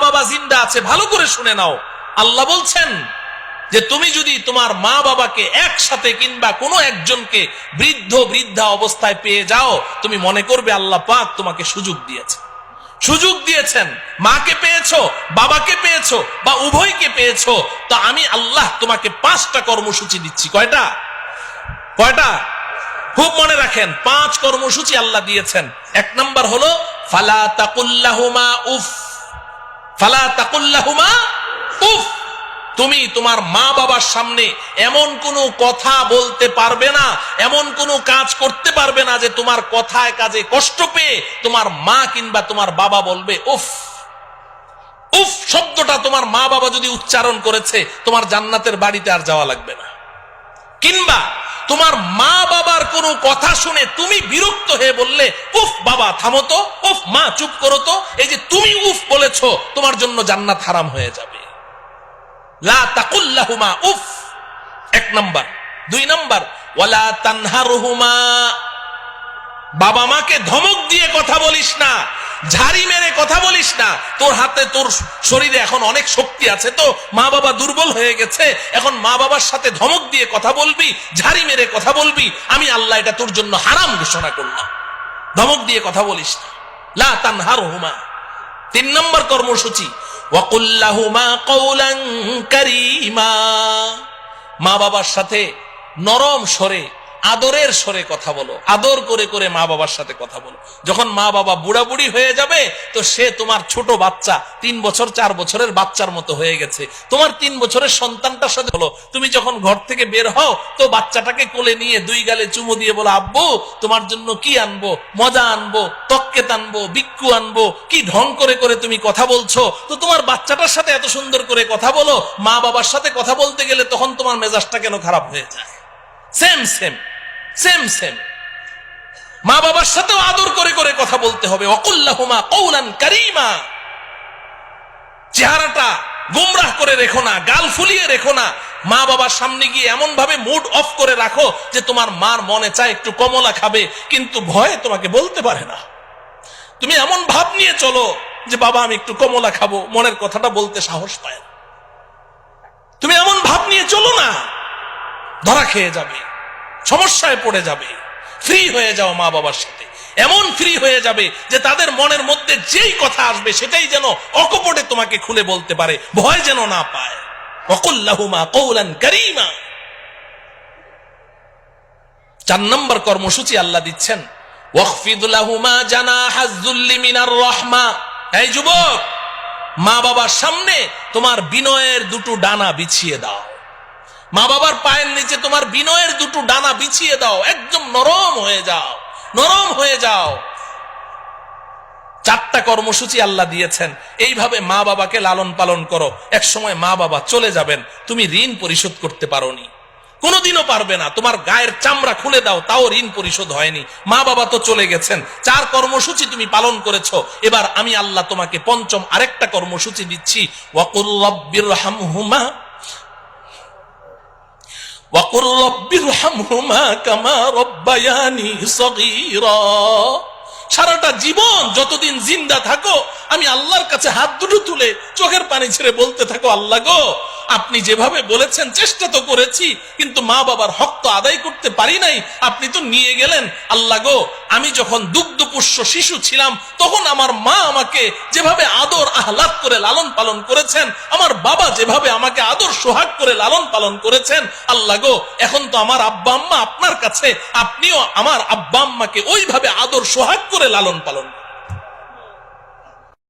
বাবা জিন্দা আছে, ভালো করে শুনে নাও। আল্লাহ বলছেন যে তুমি যদি তোমার মা বাবাকে একসাথে কিংবা কোনো একজনকে বৃদ্ধা অবস্থায় পেয়ে যাও, তুমি মনে করবে আল্লাহ পাক তোমাকে সুযোগ দিয়েছেন। মাকে পেয়েছো, বাবাকে পেয়েছো, বা উভয়কে পেয়েছো, তো আমি আল্লাহ তোমাকে 5টা কর্মসূচি দিচ্ছি। কয়টা? খুব মনে রাখেন, 5 কর্মসূচি আল্লাহ দিয়েছেন। 1 নাম্বার হলো ফালা তাকুল্লাহুমা উফ। তুমি তোমার মা বাবার সামনে এমন কোনো কথা বলতে পারবে না, এমন কোনো কাজ করতে পারবে না যে তোমার কথায় কাজে কষ্ট পেয়ে তোমার মা কিংবা তোমার বাবা বলবে উফ। উফ শব্দটা তোমার মা বাবা যদি উচ্চারণ করেছে, তোমার জান্নাতের বাড়িতে আর যাওয়া লাগবে না। কিংবা তোমার মা বাবার কোনো কথা শুনে তুমি বিরক্ত হয়ে বললে উফ বাবা থামো তো, উফ মা চুপ করো তো, এই যে তুমি উফ বলেছো, তোমার জন্য জান্নাত হারাম হয়ে যাবে। লা তাকুল্লাহুমা উফ, 1 নাম্বার। 2 নাম্বার ওয়ালা তানহারহুমা। বাবা মাকে ধমক দিয়ে কথা বলিস না, ঝাড়ি মেরে কথা বলিস না। তোর হাতে, তোর শরীরে এখন অনেক শক্তি আছে, তো মা বাবা দুর্বল হয়ে গেছে, এখন মা বাবার সাথে ধমক দিয়ে কথা বলবি, ঝাড়ি মেরে কথা বলবি, আমি আল্লাহ এটা তোর জন্য হারাম ঘোষণা করলাম। ধমক দিয়ে কথা বলিস না, লা তানহারহুমা। 3 নম্বর কর্মসূচি ওয়াকুল লাহুমা কওলান কারীমা। মা বাবার সাথে নরম স্বরে, আদরের স্বরে কথা বলো, আদর করে করে মা বাবার সাথে কথা বলো। যখন মা বাবা বুড়া বুড়ি হয়ে যাবে, তো সে তোমার ছোট বাচ্চা, 3 বছর 4 বছরের বাচ্চার মতো হয়ে গেছে। তোমার 3 বছরের সন্তানটার সাথে হলো, তুমি যখন ঘর থেকে বের হও, তো বাচ্চাটাকে কোলে নিয়ে 2 গালে চুমু দিয়ে বলো আব্বু তোমার জন্য কি আনবো, মজা আনবো, তক্কেত আনবো, বিক্কু আনবো, কি ঢং করে করে তুমি কথা বলছো। তো তোমার বাচ্চাটার সাথে এত সুন্দর করে কথা বলো, মা বাবার সাথে কথা বলতে গেলে তখন তোমার মেজাজটা কেন খারাপ হয়ে যায়? সেম মা বাবার সাথেও আদর করে করে কথা বলতে হবে। ওয়াকুল্লাহুমা কওলান কারীমা। চেহারাটা গোমরাহ করে রেখো না, গাল ফুলিয়ে রেখো না। মা বাবার সামনে গিয়ে এমন ভাবে মুড অফ করে রাখো যে তোমার মার মনে চায় একটু কমলা খাবে, কিন্তু ভয়ে তোমাকে বলতে পারে না। তুমি এমন ভাব নিয়ে চলো যে বাবা আমি একটু কমলা খাবো, মনের কথাটা বলতে সাহস পায় না। তুমি এমন ভাব নিয়ে চলো না, ধরা খেয়ে যাবে, সমস্যায় পড়ে যাবে। ফ্রি হয়ে যাও মা বাবার সাথে, এমন ফ্রি হয়ে যাবে যে তাদের মনের মধ্যে যেই কথা আসবে সেটাই যেন অকপটে তোমাকে খুলে বলতে পারে, ভয় যেন না পায়। ওয়াকুল লাহুমা কওলান কারীমা। 4 নম্বর কর্মসূচি আল্লাহ দিচ্ছেন ওয়াখফিদ লাহুমা জানাহাজ যুল্লি মিনার রাহমা। এই যুবক, মা বাবার সামনে তোমার বিনয়ের 2টো ডানা বিছিয়ে দাও। মা বাবার পায়ের নিচে তোমার বিনয়ের 2টো ডানা বিছিয়ে দাও, একদম নরম হয়ে যাও। 4টা কর্মসূচি আল্লাহ দিয়েছেন। এইভাবে মা বাবাকে লালন পালন করো। এক সময় মা বাবা চলে যাবেন, তুমি ঋণ পরিশোধ করতে পারোনি, কোনোদিনও পারবে না। তোমার গায়ের চামড়া খুলে দাও, তাও ঋণ পরিশোধ হয়নি। মা বাবা তো চলে গেছেন, 4 কর্মসূচি তুমি পালন করেছো। এবার আমি আল্লাহ তোমাকে 5ম আরেকটা কর্মসূচি দিচ্ছি। ওয়াকুর রাব্বিরহামহুমা ওয়াকুর রাব্বিরহামহুমা কামা রাব্বায়ানি সগীরা। সারাটা জীবন যতদিন জিন্দা থাকো, আমি আল্লাহর কাছে হাত দুটো তুলে চোখের পানি ছেড়ে বলতে থাকো, আল্লাহ গো আপনি যেভাবে বলেছেন চেষ্টা তো করেছি, কিন্তু মা বাবার হক তো আদায় করতে পারি নাই, আপনি তো নিয়ে গেলেন। আল্লাহ গো আমি যখন দুগ্ধপুষ্য শিশু ছিলাম, তখন আমার মা আমাকে যেভাবে আদর আহ্লাদ করে লালন পালন করেছেন, আমার বাবা যেভাবে আমাকে আদর সোহাগ করে লালন পালন করেছেন, আল্লাহ গো এখন তো আমার আব্বা আম্মা আপনার কাছে, আপনিও আমার আব্বা আম্মাকে ওইভাবে আদর সোহাগ করে লালন পালন